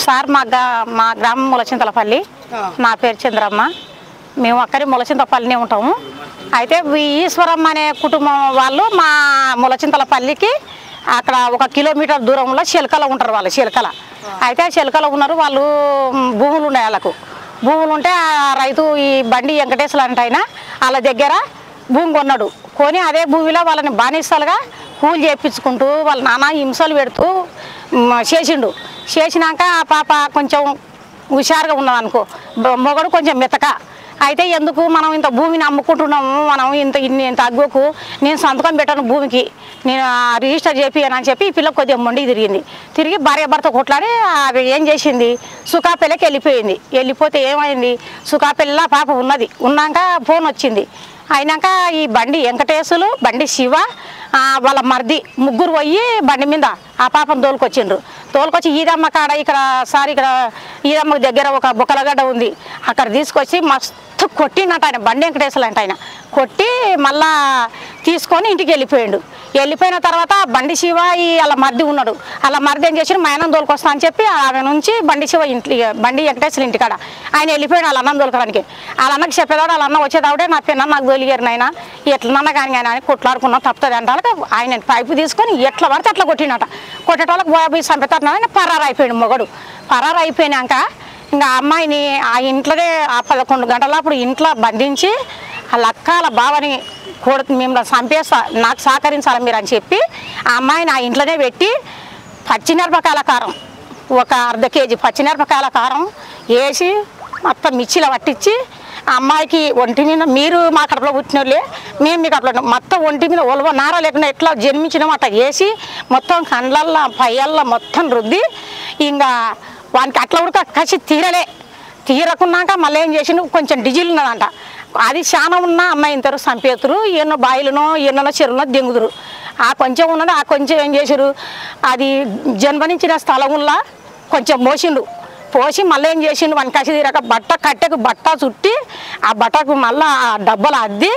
Sir మా గ్రామం ములచింతలపల్లి. నా పేరు చంద్రమ్మ. మేము అక్కడి ములచింతలపల్లినే ఉంటాము. అయితే ఈశ్వరమ్మ అనే కుటుంబం వాళ్ళు మా ములచింతలపల్లికి అక్కడ 1 కిలోమీటర్ దూరంలో చిలకలో ఉంటారు. వాళ్ళు చిలకల అయితే చిలకలో ఉన్నారు. వాళ్ళు భూములు ఉన్నాయి. వాళ్ళకు భూములు ఉంటే ఆ రైతు ఈ బండి వెంకటేశ్వర అంటే అయినా వాళ్ళ దగ్గర భూమి కొన్నాడు. కొని అదే భూమిలో వాళ్ళని బానిసలుగా కూలి చేయించుకుంటూ వాళ్ళ నాన్న హింసలు పెడుతూ చేసిండు. చేసినాక ఆ పాప కొంచెం హుషారుగా ఉన్నదనుకో, మొగడు కొంచెం మెతక. అయితే ఎందుకు మనం ఇంత భూమిని అమ్ముకుంటున్నాము, మనం ఇంత అగ్గుకు నేను సంతకం పెట్టాను భూమికి, నేను రిజిస్టర్ చేపియనని చెప్పి ఈ పిల్ల కొద్దిగా మొండి తిరిగి భార్య భర్త కొట్లాడి అది ఏం చేసింది, సుఖాపెల్లకి వెళ్ళిపోయింది. వెళ్ళిపోతే ఏమైంది, సుఖాపెల్ల పాప ఉన్నాక ఫోన్ వచ్చింది. అయినాక ఈ బండి వెంకటేశ్వరు, బండి శివ, వాళ్ళ మర్ది ముగ్గురు పోయి బండి మీద ఆ పాపను తోలుకొచ్చిండ్రు. తోలుకొచ్చి ఈదమ్మ కాడ ఇక్కడ ఈదమ్మ దగ్గర ఒక బొక్కలగడ్డ ఉంది, అక్కడ తీసుకొచ్చి మస్తు కొట్టినట్టు ఆయన బండి వెంకటేశ్వరు అంటే ఆయన కొట్టి మళ్ళా తీసుకొని ఇంటికి వెళ్ళిపోయిన తర్వాత బండి శివ వాళ్ళ మర్ది ఉన్నాడు. వాళ్ళ మర్ది ఏం చేసి మా అన్నం తోలుకొస్తా అని చెప్పి ఆమె నుంచి బండి శివ బండి వెంకటేశ్వర ఇంటికాడ ఆయన వెళ్ళిపోయాడు వాళ్ళ అన్నం తోలుకోవడానికి. వాళ్ళ అన్నకి చెప్పేదాడు, వాళ్ళ అన్న వచ్చేదాడే నా పిన్న నాకు తోలిగారు నాయన ఎట్లన్నా కానీ అని కొట్లాడుకున్నా తప్పుతుంది అంటే ఆయన పైపు తీసుకొని ఎట్లా పడితే అట్లా కొట్టేటోళ్ళకి పోయి చంపుతారు. ఆయన పరారైపోయాడు. మొగడు పరారైపోయినాక ఇంకా అమ్మాయిని ఆ ఇంట్లోనే ఆ 11 గంటల అప్పుడు ఇంట్లో బంధించి వాళ్ళ అక్కల బావని మిమ్మల్ని చంపేస్తా, నాకు సహకరించాలి మీరు అని చెప్పి ఆ అమ్మాయిని ఆ ఇంట్లోనే పెట్టి పచ్చిమిరపకాయల కారం 1/2 కేజీ పచ్చిమిరపకాయల కారం వేసి మొత్తం మిర్చిలో పట్టించి ఆ అమ్మాయికి ఒంటి మీద, మీరు మా కడుపులో పుట్టినోళ్ళే, మేము మీ కడుపులో మొత్తం ఒంటి మీద ఒలవ నార లేకుండా ఎట్లా జన్మించినామో అట్లా వేసి మొత్తం కండ్లల్లో పయ్యల్లో మొత్తం రుద్ది ఇంకా వానికి అట్లా ఉడక కసి తీరకున్నాక మళ్ళీ ఏం చేసిండు, కొంచెం డిజిల్ ఉన్నదంట, అది చాలా ఉన్న అమ్మాయి ఇంతరు చంపేతురు, ఎన్నో బాయిలనో ఎన్నో చెరువులో దెంగుదురు. ఆ కొంచెం ఉన్నది, ఆ కొంచెం ఏం చేసారు, అది జన్మనించిన స్థలంలో కొంచెం పోసి మళ్ళీ ఏం చేసిండు, వాని కసి తీరక కట్టెకు బట్ట చుట్టి ఆ బట్టకు మళ్ళీ ఆ డబ్బలు అద్ది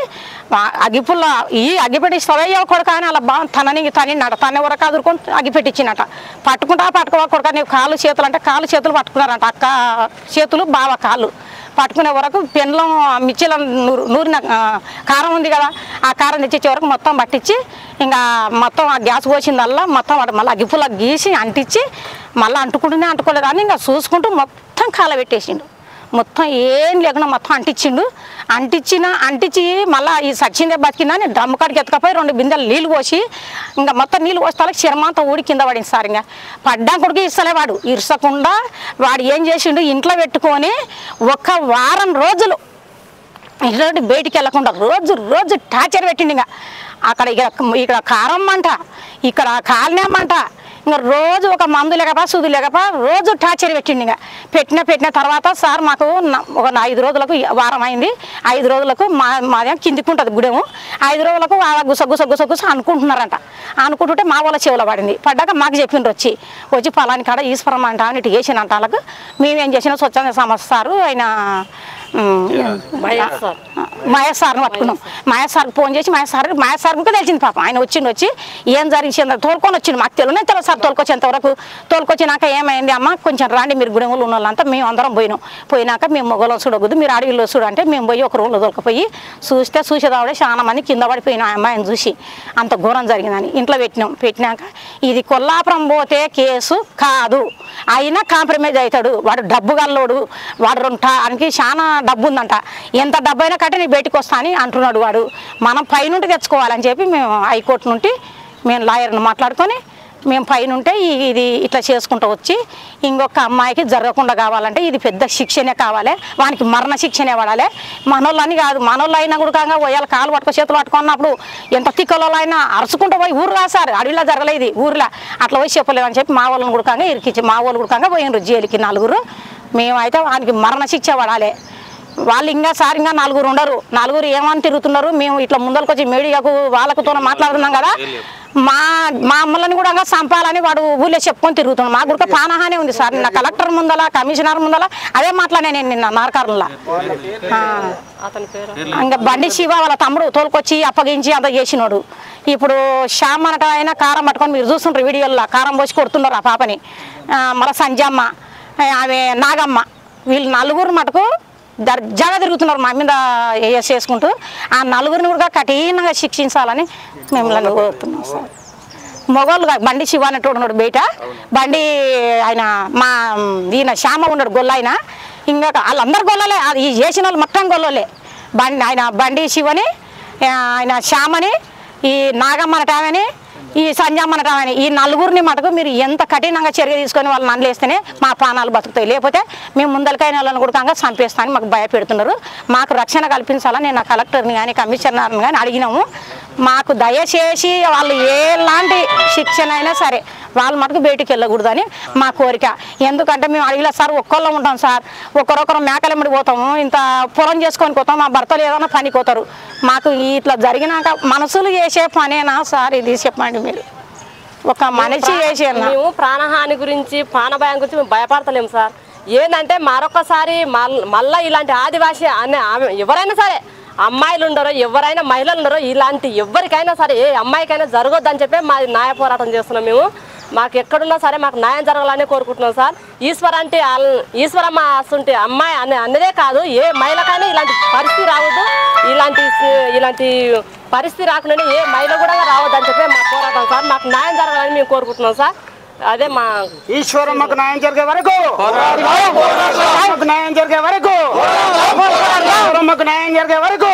అగిపుల్ల అగిపెట్టి సవయ్య కొడుక అని అలా బాగా తనిన్నాడు. తన వరకు అదురుకొని అగిపెట్టించినట. పట్టుకోవా కొడుక నీవు కాళ్ళు చేతులు అంటే కాళ్ళు చేతులు పట్టుకున్నారంట. అక్క చేతులు బావ కాళ్ళు పట్టుకునే వరకు పెన్లో మిర్చిలో నూరిన కారం ఉంది కదా, ఆ కారం తెచ్చిచ్చే వరకు మొత్తం పట్టించి ఇంకా మొత్తం ఆ గ్యాస్ పోసిందల్లా మొత్తం మళ్ళీ అగిపుల్ల గీసి అంటించి మళ్ళీ అంటుకోలేదు అని ఇంకా చూసుకుంటూ మొత్తం కాలబెట్టేసిండు. మొత్తం ఏం లేకుండా మొత్తం అంటించి మళ్ళీ ఈ సచ్చిందే బతికిందని డ్రమ్ము కాడికి ఎత్తుకపోయి 2 బిందెలు నీళ్ళు పోసి ఇంకా మొత్తం నీళ్ళు పోస్తే చర్మంతా ఊడి కింద పడింది సార్. ఇంకా పడ్డా కొడుకు ఇస్తలేవాడు, ఇరసకుండా వాడు ఏం చేసిండు, ఇంట్లో పెట్టుకొని 1 వారం రోజులు ఇంట్లో బయటికి వెళ్ళకుండా రోజు టార్చర్ పెట్టిండు. ఇంకా అక్కడ ఇక్కడ కారం అంట, ఇక్కడ కాలనేమంట, ఇంకా రోజు ఒక మందు లేకపో సూదు లేకపో రోజు టార్చర్ పెట్టిండు. ఇంకా పెట్టిన తర్వాత సార్ మాకు ఒక 5 రోజులకు వారం అయింది, 5 రోజులకు మాదేమో కిందికి ఉంటుంది గుడేమో, 5 రోజులకు గుస అనుకుంటున్నారంట. అనుకుంటుంటే మా వాళ్ళ చెవులో పడ్డాక మాకు చెప్పిండ్రు, వచ్చి పలాని కాడ ఈశ్వరం అంట అని ఇటు వేసినంట. వాళ్ళకు మేమేం చేసినా స్వచ్ఛంద సంస్థ సారు ఆయన మహేష్ సార్ని పట్టుకున్నాం. మహేష్ సార్కి ఫోన్ చేసి మహేష్ సార్కి తెలిసింది పాపం. ఆయన వచ్చి ఏం జరిగింది తోలుకొని వచ్చింది, మాకు తెలియదు సార్. తోలుకొచ్చేంతవరకు తోలుకొచ్చినాక ఏమైంది అమ్మ కొంచెం రాండి మీరు గుడెములు ఉన్న వాళ్ళంతా మేము అందరం పోయినాక మేము మొగలో చూడకూడదు, మీరు అడవిలో చూడంటే మేము పోయి ఒక రూమ్లో తోలుకపోయి చూసేదావిడే చాలా మంది కింద పడిపోయిన అమ్మాయిని చూసి అంత ఘోరం జరిగిందని ఇంట్లో పెట్టినాక ఇది కొల్లాపురం పోతే కేసు కాదు, అయినా కాంప్రమైజ్ అవుతాడు, వాడు డబ్బు గల్లోడు, వాడు ఆయనకి చాలా డబ్బు ఉందంట, ఎంత డబ్బు అయినా కట్టి నీ బయటకు వస్తా అని అంటున్నాడు వాడు, మనం పైనుండి తెచ్చుకోవాలని చెప్పి మేము హైకోర్టు నుండి మేము లాయర్ని మాట్లాడుకొని మేము పైనుంటే ఇది ఇట్లా చేసుకుంటూ వచ్చి ఇంకొక అమ్మాయికి జరగకుండా కావాలంటే ఇది పెద్ద శిక్షనే కావాలి, వానికి మరణ శిక్షనే పడాలి. మనోళ్ళని కాదు, మనోళ్ళు అయినా కూడా పోయాలి, కాలు చేతులు పట్టుకున్నప్పుడు ఎంత తిక్కలో అయినా అరుచుకుంటూ పోయి ఊరు రాసారు, అడవిలో జరగలేదు ఊరిలో అట్లా పోయి చెప్పలేదు అని చెప్పి మా వాళ్ళని కూడా ఇరికించి మా వాళ్ళు కూడా పోయినారు జైలుకి 4. మేమైతే వానికి మరణ శిక్ష పడాలి. వాళ్ళు ఇంకా 4 ఉండరు, 4 ఏమని తిరుగుతున్నారు. మేము ఇట్లా ముందరికి వచ్చి మీడియాకు వాళ్ళకుతో మాట్లాడుతున్నాం కదా, మా అమ్మలని కూడా చంపాలని వాడు ఊళ్ళో చెప్పుకొని తిరుగుతున్నాడు. మాకు కూడా ప్రాణహాని ఉంది సార్. నిన్న కలెక్టర్ ముందల కమిషనర్ ముందల అదే మాట్లాడే నేను నిన్న నారకారులా. ఇంకా బండి శివ వాళ్ళ తమ్ముడు తోలుకొచ్చి అప్పగించి అంత చేసినాడు. ఇప్పుడు శ్యామ్ అనట ఆయన కారం పట్టుకొని మీరు చూస్తుంటారు వీడియోల్లో, కారం పోసి కొడుతున్నారు ఆ పాపని. మళ్ళీ సంజమ్మ ఆమె నాగమ్మ, వీళ్ళు నలుగురు మటుకు దర్జాగా తిరుగుతున్నారు మా మీద చేసుకుంటూ. ఆ నలుగురిని కూడా కఠినంగా శిక్షించాలని మిమ్మల్ని కోరుతున్నాం సార్. మొగోళ్ళు బండి శివ అన్నట్టు ఉన్నాడు బయట, బండి ఆయన మా ఈయన శ్యామ ఉన్నాడు గొల్ల ఆయన, ఇంకా వాళ్ళందరు గొల్లలే, అది చేసిన వాళ్ళు మొత్తం గొల్లలే. ఆయన బండి శివని, ఆయన శ్యామని, ఈ నాగమ్మ అనటామని, ఈ సంజమ్మ అనటామని, ఈ నలుగురిని మటుకు మీరు ఎంత కఠినంగా చర్య తీసుకొని వాళ్ళు నన్నులేస్తేనే మా ప్రాణాలు బతుకుతాయి, లేకపోతే మేము ముందలకైన వాళ్ళని కూడా చంపేస్తామని మాకు భయపెడుతున్నారు. మాకు రక్షణ కల్పించాలని నేను కలెక్టర్ని కానీ కమిషనర్ని కానీ అడిగినాము. మాకు దయచేసి వాళ్ళు ఎలాంటి శిక్షణ అయినా సరే వాళ్ళు మటుకు బయటికి వెళ్ళకూడదని మా కోరిక. ఎందుకంటే మేము అడిగలేదు సార్, ఒక్కళ్ళం ఉంటాం సార్, ఒకరొకరు మేకలెమ్మడి పోతాము, ఇంత పొలం చేసుకొని పోతాం, మా భర్తలు ఏదైనా పనికి పోతారు. మాకు ఇట్లా జరిగినాక మనసులు చేసే పనేనా సార్ ఇది చెప్పండి మీరు? ఒక మనిషి చేసే మేము ప్రాణహాని గురించి ప్రాణభయం గురించి మేము భయపడతలేము సార్. ఏంటంటే మరొకసారి మళ్ళీ ఇలాంటి ఆదివాసీ అనే ఎవరైనా సరే, అమ్మాయిలు ఉండరో ఎవరైనా మహిళలు ఉండరో, ఇలాంటి ఎవరికైనా సరే ఏ అమ్మాయికైనా జరగొద్దని చెప్పి మా న్యాయ పోరాటం చేస్తున్నాం మేము. మాకు ఎక్కడున్నా సరే మాకు న్యాయం జరగాలని కోరుకుంటున్నాం సార్. ఈశ్వరమ్మ అసంటే అమ్మాయి అన్నదే కాదు, ఏ మహిళకైనా ఇలాంటి పరిస్థితి రావద్దు, ఇలాంటి పరిస్థితి రాకుండా ఏ మహిళ కూడా రావద్దని చెప్పి మా పోరాటం సార్. మాకు న్యాయం జరగాలని మేము కోరుకుంటున్నాం సార్. అదే మా ఈశ్వరమ్మకు న్యాయం జరిగే వరకు, న్యాయం జరిగే వరకు, ఈశ్వరమ్మకు న్యాయం జరిగే వరకు